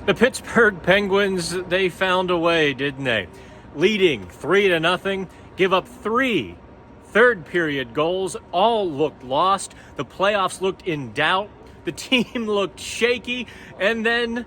The Pittsburgh Penguins, they found a way, didn't they? Leading 3-0, give up 3 third-period goals. All looked lost. The playoffs looked in doubt. The team looked shaky. And then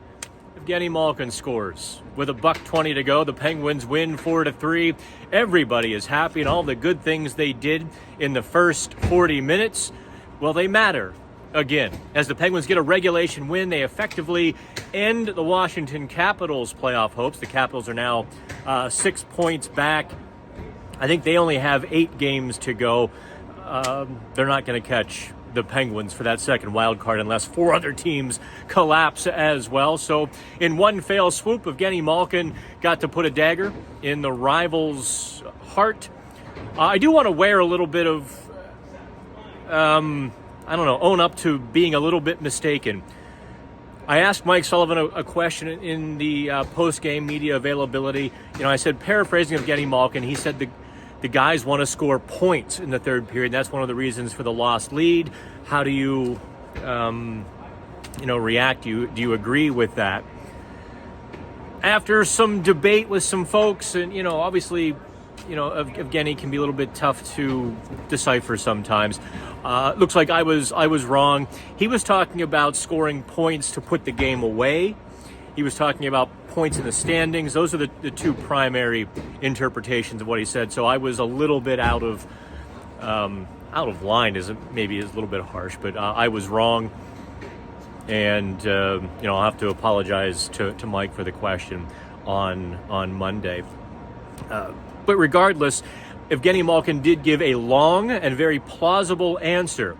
Evgeny Malkin scores. With $1:20 to go, the Penguins win 4-3. Everybody is happy, and all the good things they did in the first 40 minutes, well, they matter. Again, as the Penguins get a regulation win, they effectively end the Washington Capitals' playoff hopes. The Capitals are now 6 points back. I think they only have 8 games to go. They're not going to catch the Penguins for that second wild card unless 4 other teams collapse as well. So in one fell swoop, Evgeny Malkin got to put a dagger in the rival's heart. I do want to wear a little bit of own up to being a little bit mistaken. I asked Mike Sullivan a question in the post-game media availability. I said, paraphrasing Evgeny Malkin, he said the guys want to score points in the third period. That's one of the reasons for the lost lead. How do you, react? Do you agree with that? After some debate with some folks, and, obviously, Evgeny can be a little bit tough to decipher sometimes. Looks like I was wrong. He was talking about scoring points to put the game away. He was talking about points in the standings. Those are the 2 primary interpretations of what he said. So I was a little bit out of line. Maybe is a little bit harsh, but I was wrong. And I'll have to apologize to Mike for the question on Monday. But regardless, Evgeny Malkin did give a long and very plausible answer,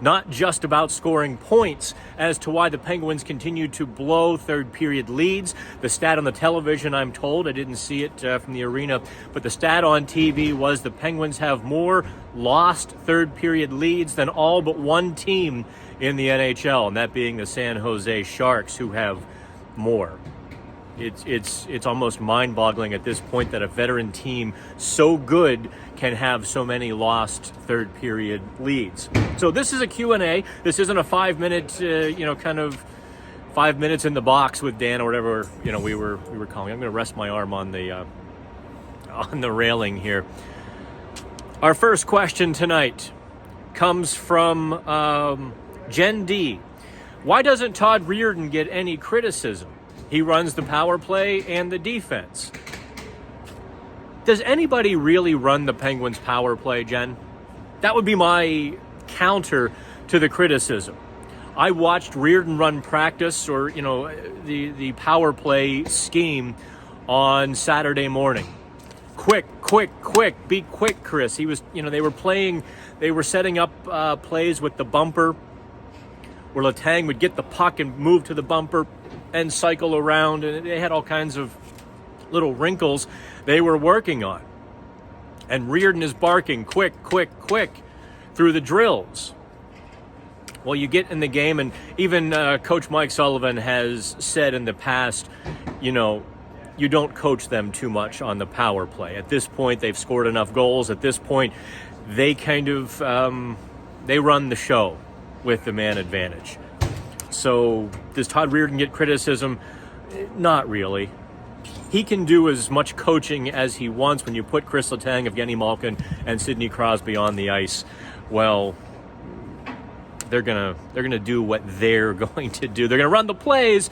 not just about scoring points, as to why the Penguins continue to blow third-period leads. The stat on the television, I'm told, I didn't see it from the arena, but the stat on TV was the Penguins have more lost third-period leads than all but one team in the NHL, and that being the San Jose Sharks, who have more. It's almost mind-boggling at this point that a veteran team so good can have so many lost third-period leads. So this is a Q&A. This isn't a 5-minute, kind of 5 minutes in the box with Dan or whatever we were calling. I'm going to rest my arm on the railing here. Our first question tonight comes from Jen D. Why doesn't Todd Reirden get any criticism? He runs the power play and the defense. Does anybody really run the Penguins power play, Jen? That would be my counter to the criticism. I watched Reirden run practice or, the power play scheme on Saturday morning. Quick, be quick, Chris. He was, they were setting up plays with the bumper where Letang would get the puck and move to the bumper and cycle around, and they had all kinds of little wrinkles they were working on. And Reirden is barking, quick, through the drills. Well, you get in the game, and even Coach Mike Sullivan has said in the past, you don't coach them too much on the power play. At this point, they've scored enough goals. At this point, they kind of, they run the show with the man advantage. So does Todd Reirden get criticism? Not really. He can do as much coaching as he wants. When you put Chris Letang, Evgeny Malkin, and Sidney Crosby on the ice, well, they're gonna do what they're going to do. They're gonna run the plays,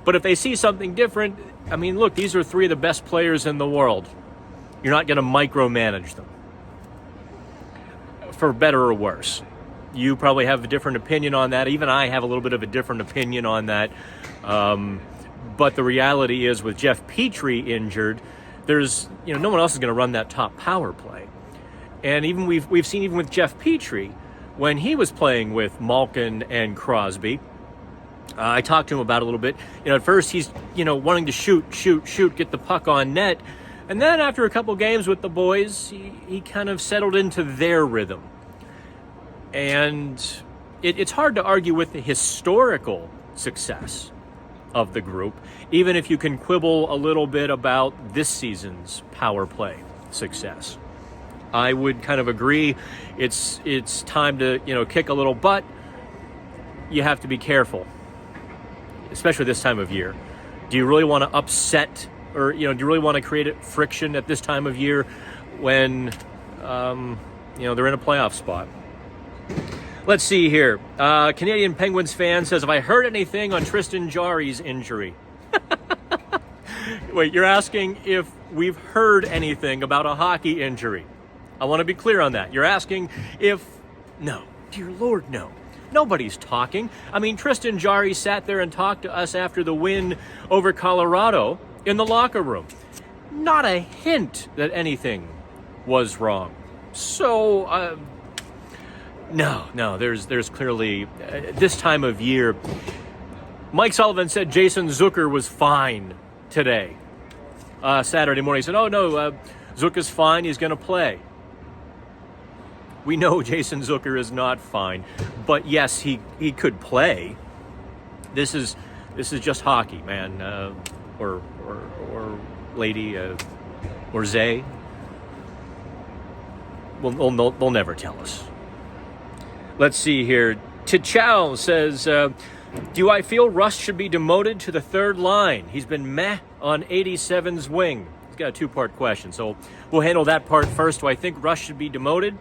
but if they see something different, look, these are 3 of the best players in the world. You're not gonna micromanage them, for better or worse. You probably have a different opinion on that. Even I have a little bit of a different opinion on that. But the reality is, with Jeff Petrie injured, there's no one else is going to run that top power play. And even we've seen even with Jeff Petrie, when he was playing with Malkin and Crosby, I talked to him about it a little bit. At first he's wanting to shoot, get the puck on net, and then after a couple games with the boys, he kind of settled into their rhythm. And it's hard to argue with the historical success of the group, even if you can quibble a little bit about this season's power play success. I would kind of agree it's time to, kick a little butt. You have to be careful, especially this time of year. Do you really want to upset, or do you really want to create friction at this time of year when they're in a playoff spot? Let's see here. Canadian Penguins fan says, have I heard anything on Tristan Jarry's injury? Wait, you're asking if we've heard anything about a hockey injury. I want to be clear on that. You're asking if... No. Dear Lord, no. Nobody's talking. I mean, Tristan Jarry sat there and talked to us after the win over Colorado in the locker room. Not a hint that anything was wrong. So, no, there's clearly... this time of year, Mike Sullivan said Jason Zucker was fine today. Saturday morning, he said, oh, no, Zucker's fine, he's going to play. We know Jason Zucker is not fine, but yes, he could play. This is just hockey, man, or lady, or Zay. They'll never tell us. Let's see here. Tichow says, do I feel Rust should be demoted to the third line? He's been meh on 87's wing. He's got a two-part question, so we'll handle that part first. Do I think Rust should be demoted?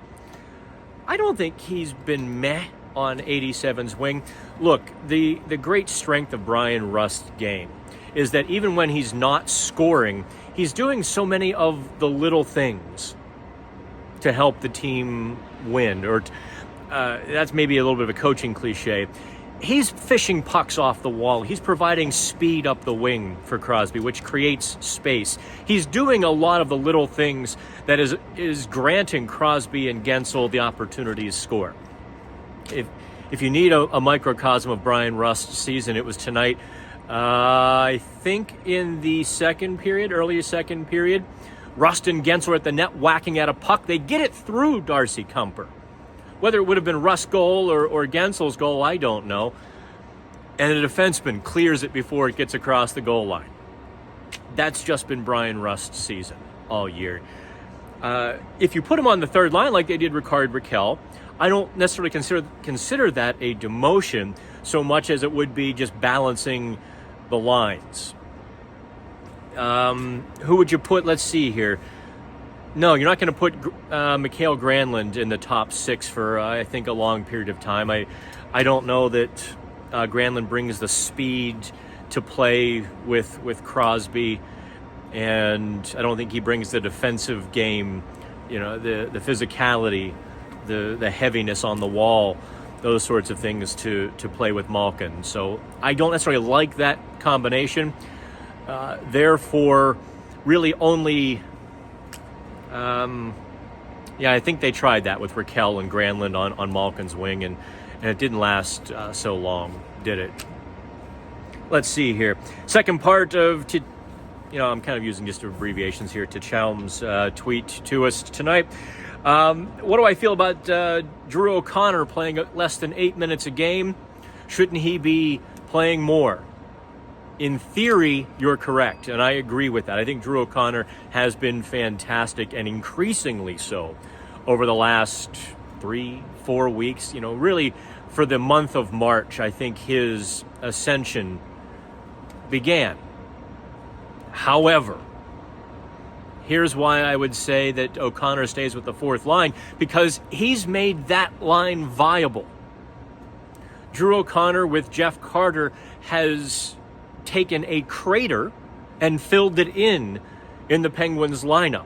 I don't think he's been meh on 87's wing. Look, the great strength of Brian Rust's game is that even when he's not scoring, he's doing so many of the little things to help the team win. Or that's maybe a little bit of a coaching cliche. He's fishing pucks off the wall. He's providing speed up the wing for Crosby, which creates space. He's doing a lot of the little things that is granting Crosby and Gensel the opportunity to score. If you need a microcosm of Brian Rust's season, it was tonight. I think in the early second period, Rust and Gensel are at the net whacking at a puck. They get it through Darcy Kuemper. Whether it would have been Rust's goal or Gensel's goal, I don't know. And the defenseman clears it before it gets across the goal line. That's just been Brian Rust's season all year. If you put him on the third line like they did Rickard Rakell, I don't necessarily consider that a demotion so much as it would be just balancing the lines. Who would you put? Let's see here. No, you're not going to put Mikael Granlund in the top six for, I think, a long period of time. I don't know that Granlund brings the speed to play with Crosby, and I don't think he brings the defensive game, the physicality, the heaviness on the wall, those sorts of things to play with Malkin. So I don't necessarily like that combination. Therefore, really only... I think they tried that with Rakell and Granlund on Malkin's wing, and it didn't last so long, did it? Let's see here. Second part of, I'm kind of using just abbreviations here, to Chaum's tweet to us tonight. What do I feel about Drew O'Connor playing less than 8 minutes a game? Shouldn't he be playing more? In theory, you're correct, and I agree with that. I think Drew O'Connor has been fantastic, and increasingly so, over the last 3-4 weeks. Really, for the month of March, I think his ascension began. However, here's why I would say that O'Connor stays with the fourth line, because he's made that line viable. Drew O'Connor with Jeff Carter has taken a crater and filled it in the Penguins lineup.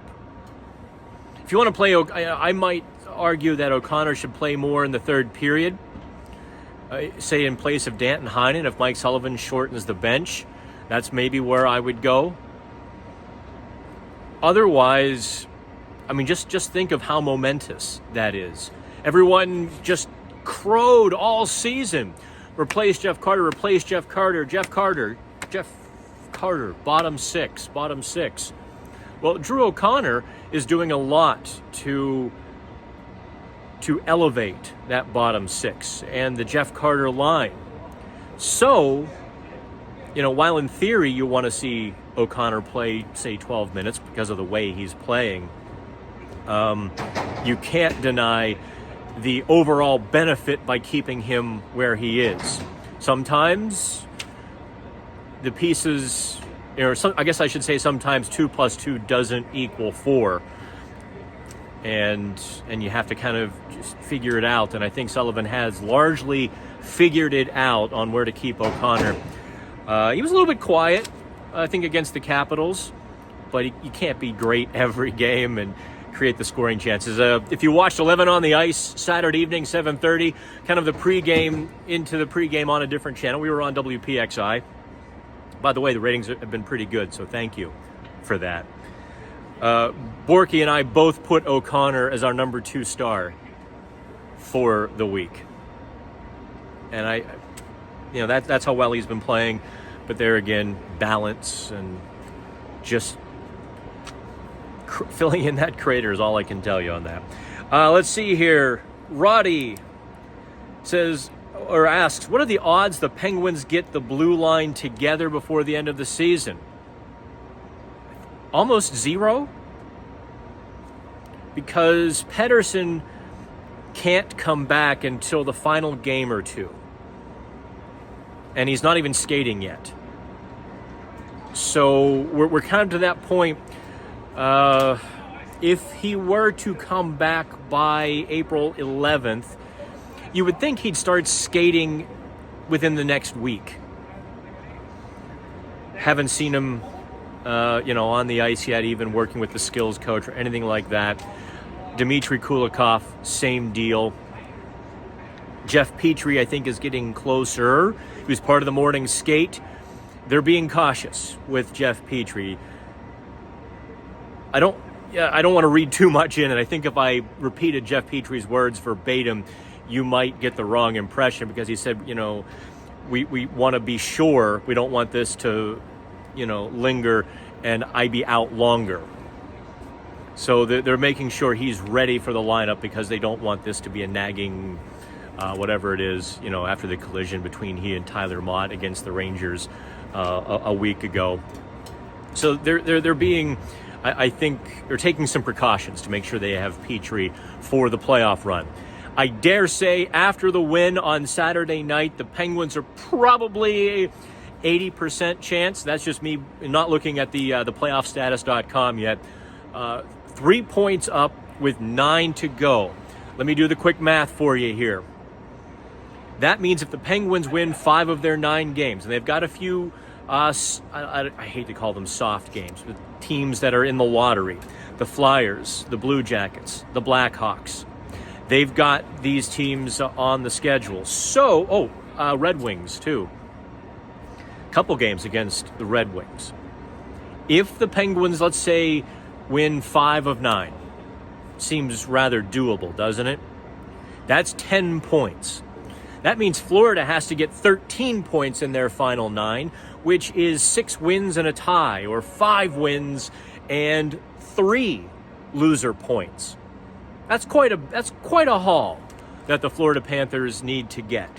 If you want to play, I might argue that O'Connor should play more in the third period, say in place of Danton Heinen. If Mike Sullivan shortens the bench, that's maybe where I would go. Otherwise, just think of how momentous that is. Everyone just crowed all season. Replace Jeff Carter, Jeff Carter, bottom six. Well, Drew O'Connor is doing a lot to elevate that bottom six and the Jeff Carter line. So, while in theory you want to see O'Connor play, say, 12 minutes because of the way he's playing, you can't deny the overall benefit by keeping him where he is. Sometimes the pieces, I guess I should say sometimes 2 plus 2 doesn't equal 4. And you have to kind of just figure it out. And I think Sullivan has largely figured it out on where to keep O'Connor. He was a little bit quiet, I think, against the Capitals, but you can't be great every game and create the scoring chances. If you watched 11 on the Ice Saturday evening, 7:30, kind of the pregame into the pregame on a different channel. We were on WPXI. By the way, the ratings have been pretty good, so thank you for that. Borky and I both put O'Connor as our number 2 star for the week. And that's how well he's been playing. But there again, balance and just filling in that crater is all I can tell you on that. Let's see here. Roddy says, or asks, what are the odds the Penguins get the blue line together before the end of the season? Almost 0. Because Pettersson can't come back until the final game or 2. And he's not even skating yet. So we're kind of to that point. If he were to come back by April 11th, you would think he'd start skating within the next week. Haven't seen him, on the ice yet, even working with the skills coach or anything like that. Dmitry Kulikov, same deal. Jeff Petrie, I think, is getting closer. He was part of the morning skate. They're being cautious with Jeff Petrie. I don't want to read too much in it. I think if I repeated Jeff Petrie's words verbatim, you might get the wrong impression, because he said, we want to be sure. We don't want this to, linger and I be out longer. So they're making sure he's ready for the lineup, because they don't want this to be a nagging, whatever it is, after the collision between he and Tyler Mott against the Rangers a week ago. So they're being, I think, they're taking some precautions to make sure they have Petrie for the playoff run. I dare say after the win on Saturday night, the Penguins are probably 80% chance. That's just me not looking at the playoffstatus.com yet. 3 points up with 9 to go. Let me do the quick math for you here. That means if the Penguins win 5 of their 9 games, and they've got a few, I hate to call them soft games, but teams that are in the lottery, the Flyers, the Blue Jackets, the Blackhawks. They've got these teams on the schedule. So, Red Wings too. Couple games against the Red Wings. If the Penguins, let's say, win 5 of 9, seems rather doable, doesn't it? That's 10 points. That means Florida has to get 13 points in their final 9, which is 6 wins and a tie, or 5 wins and 3 loser points. That's quite a haul that the Florida Panthers need to get.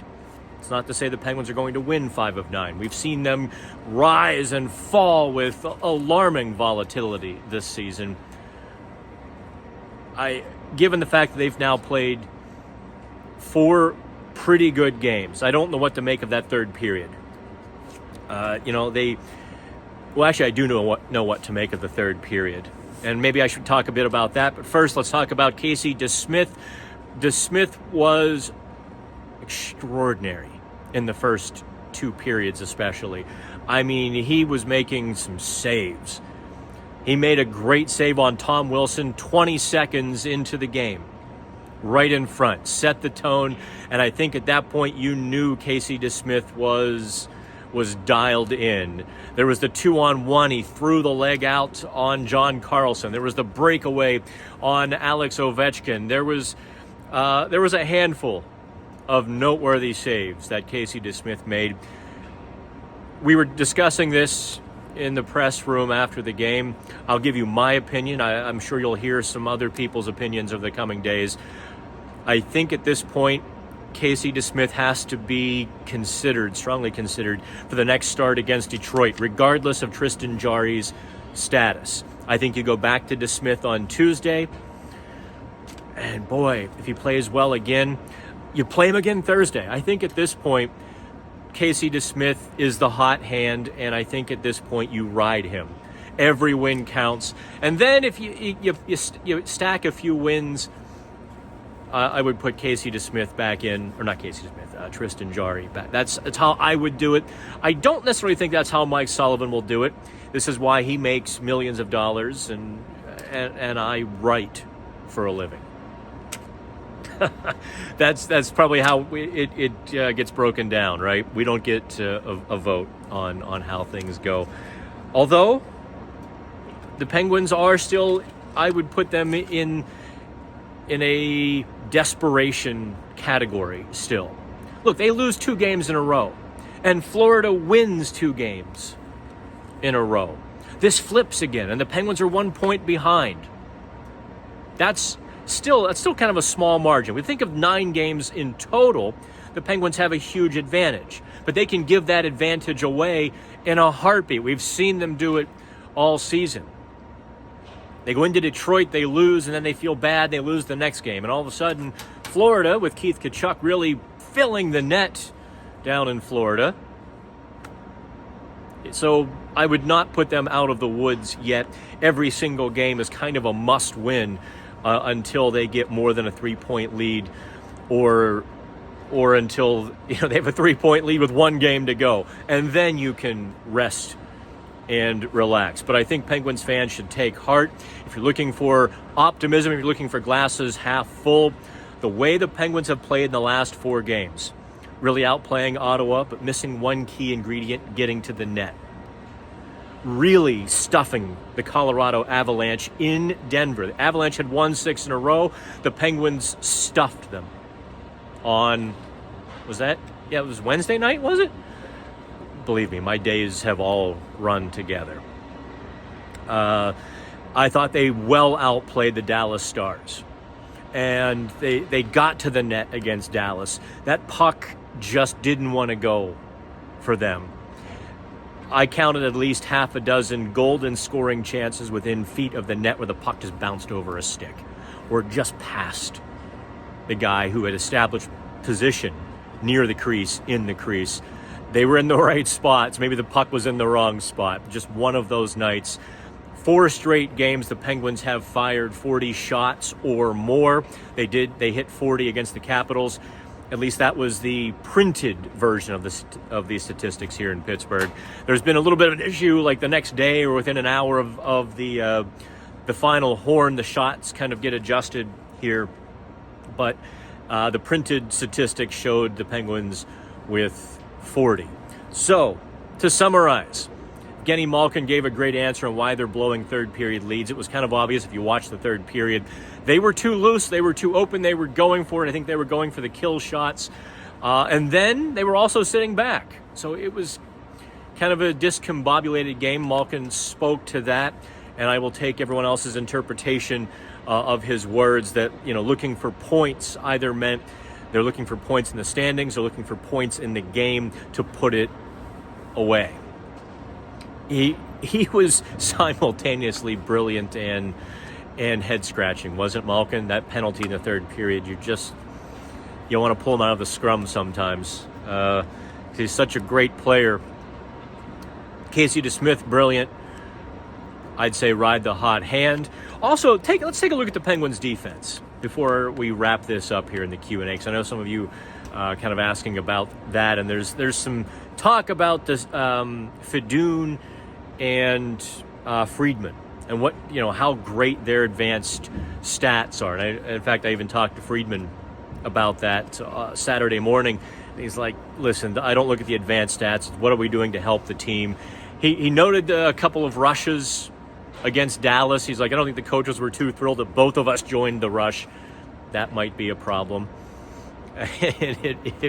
It's not to say the Penguins are going to win 5 of 9. We've seen them rise and fall with alarming volatility this season. Given the fact that they've now played 4 pretty good games, I don't know what to make of that third period. Actually, I do know what to make of the third period. And maybe I should talk a bit about that. But first, let's talk about Casey DeSmith. DeSmith was extraordinary in the first 2 periods especially. I mean, he was making some saves. He made a great save on Tom Wilson 20 seconds into the game. Right in front. Set the tone. And I think at that point you knew Casey DeSmith was dialed in. There was the 2-on-1. He threw the leg out on John Carlson. There was the breakaway on Alex Ovechkin. There was a handful of noteworthy saves that Casey DeSmith made. We were discussing this in the press room after the game. I'll give you my opinion. I'm sure you'll hear some other people's opinions over the coming days. I think at this point, Casey DeSmith has to be strongly considered for the next start against Detroit, regardless of Tristan Jarry's status. I think you go back to DeSmith on Tuesday, and boy, if he plays well again, you play him again Thursday. I think at this point, Casey DeSmith is the hot hand, and I think at this point you ride him. Every win counts. And then if you stack a few wins, I would put Casey DeSmith back in, or not Casey DeSmith, Tristan Jarry back. That's how I would do it. I don't necessarily think that's how Mike Sullivan will do it. This is why he makes millions of dollars, and I write for a living. That's probably how it gets broken down, right? We don't get a vote on how things go. Although the Penguins are still, I would put them in a desperation category still. Look, they lose 2 games in a row, and Florida wins 2 games in a row. This flips again, and the Penguins are 1 point behind. That's still kind of a small margin. We think of 9 games in total. The Penguins have a huge advantage, but they can give that advantage away in a heartbeat. We've seen them do it all season. They go into Detroit, they lose, and then they feel bad, they lose the next game. And all of a sudden, Florida, with Keith Tkachuk really filling the net down in Florida. So I would not put them out of the woods yet. Every single game is kind of a must-win until they get more than a 3-point lead, or until they have a 3-point lead with 1 game to go. And then you can rest and relax. But I think Penguins fans should take heart. If you're looking for optimism, if you're looking for glasses half full, the way the Penguins have played in the last 4 games, really outplaying Ottawa, but missing one key ingredient, getting to the net. Really stuffing the Colorado Avalanche in Denver. The Avalanche had won 6 in a row. The Penguins stuffed them on, it was Wednesday night, was it? Believe me, my days have all run together. I thought they well outplayed the Dallas Stars. And they got to the net against Dallas. That puck just didn't want to go for them. I counted at least half a dozen golden scoring chances within feet of the net where the puck just bounced over a stick or just past the guy who had established position near the crease, in the crease. They were in the right spots. Maybe the puck was in the wrong spot. Just one of those nights. 4 straight games the Penguins have fired 40 shots or more. They hit 40 against the Capitals. At least that was the printed version of the statistics here in Pittsburgh. There's been a little bit of an issue, like the next day or within an hour of the final horn, the shots kind of get adjusted here. But the printed statistics showed the Penguins with 40. So, to summarize, Genny Malkin gave a great answer on why they're blowing third period leads. It was kind of obvious if you watched the third period. They were too loose. They were too open. They were going for it. I think they were going for the kill shots. And then they were also sitting back. So it was kind of a discombobulated game. Malkin spoke to that. And I will take everyone else's interpretation of his words that, looking for points either meant they're looking for points in the standings or looking for points in the game to put it away. He was simultaneously brilliant and head-scratching, wasn't Malkin? That penalty in the third period, you want to pull him out of the scrum sometimes. He's such a great player. Casey DeSmith, brilliant. I'd say ride the hot hand. Also, let's take a look at the Penguins' defense before we wrap this up here in the Q&A, because I know some of you kind of asking about that, and there's some talk about this Fedun and Friedman and what how great their advanced stats are. And in fact, I even talked to Friedman about that Saturday morning. And he's like, "Listen, I don't look at the advanced stats. What are we doing to help the team?" He noted a couple of rushes against Dallas. He's like, "I don't think the coaches were too thrilled that both of us joined the rush. That might be a problem." It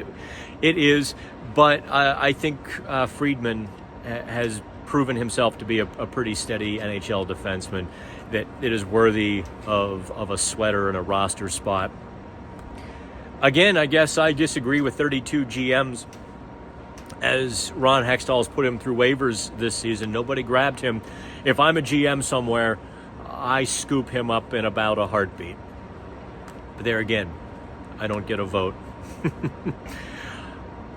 is, but I think Friedman has proven himself to be a pretty steady NHL defenseman that it is worthy of a sweater and a roster spot. Again, I guess I disagree with 32 GMs as Ron Hextall's put him through waivers this season. Nobody grabbed him. If I'm a GM somewhere, I scoop him up in about a heartbeat. But there again, I don't get a vote.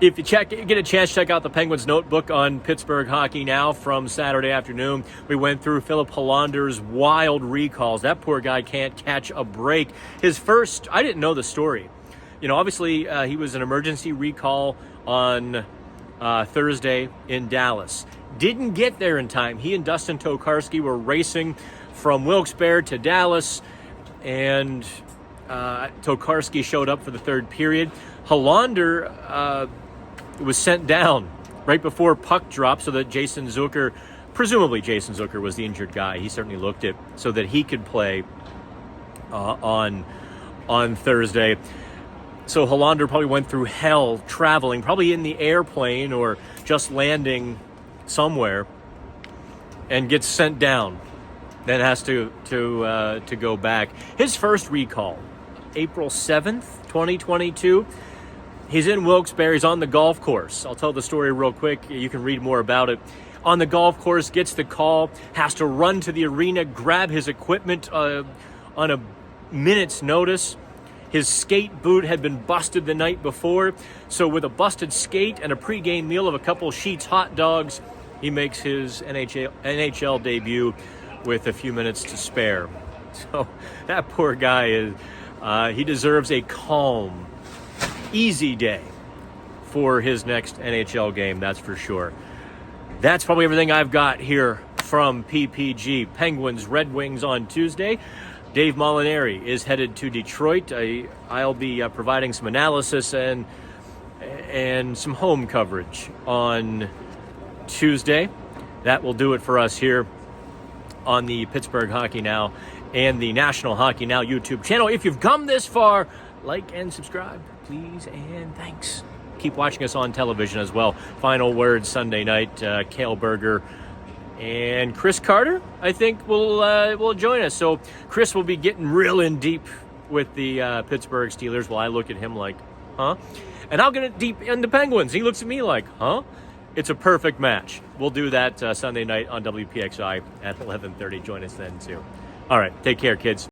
If you get a chance, check out the Penguins Notebook on Pittsburgh Hockey Now from Saturday afternoon. We went through Philip Hollander's wild recalls. That poor guy can't catch a break. His first, I didn't know the story. Obviously, he was an emergency recall on Thursday in Dallas. Didn't get there in time. He and Dustin Tokarski were racing from Wilkes-Barre to Dallas, and Tokarski showed up for the third period. Hollander was sent down right before puck drop so that presumably Jason Zucker was the injured guy. He certainly looked it so that he could play on Thursday. So Hollander probably went through hell traveling, probably in the airplane or just landing somewhere, and gets sent down. Then has to go back. His first recall, April 7th, 2022. He's in Wilkes-Barre. He's on the golf course. I'll tell the story real quick. You can read more about it. On the golf course, gets the call, has to run to the arena, grab his equipment on a minute's notice. His skate boot had been busted the night before. So with a busted skate and a pregame meal of a couple Sheets hot dogs, he makes his NHL debut with a few minutes to spare. So that poor guy he deserves a calm, easy day for his next NHL game, that's for sure. That's probably everything I've got here from PPG. Penguins, Red Wings on Tuesday. Dave Molinari is headed to Detroit. I'll be providing some analysis and some home coverage on Tuesday. That will do it for us here on the Pittsburgh Hockey Now and the National Hockey Now YouTube channel. If you've come this far, like and subscribe, please, and thanks. Keep watching us on television as well. Final word Sunday night, Cale Berger and Chris Carter, I think, will join us. So Chris will be getting real in deep with the Pittsburgh Steelers while I look at him like, huh? And I'll get it deep in the Penguins. He looks at me like, huh? It's a perfect match. We'll do that Sunday night on WPXI at 11:30. Join us then, too. All right, take care, kids.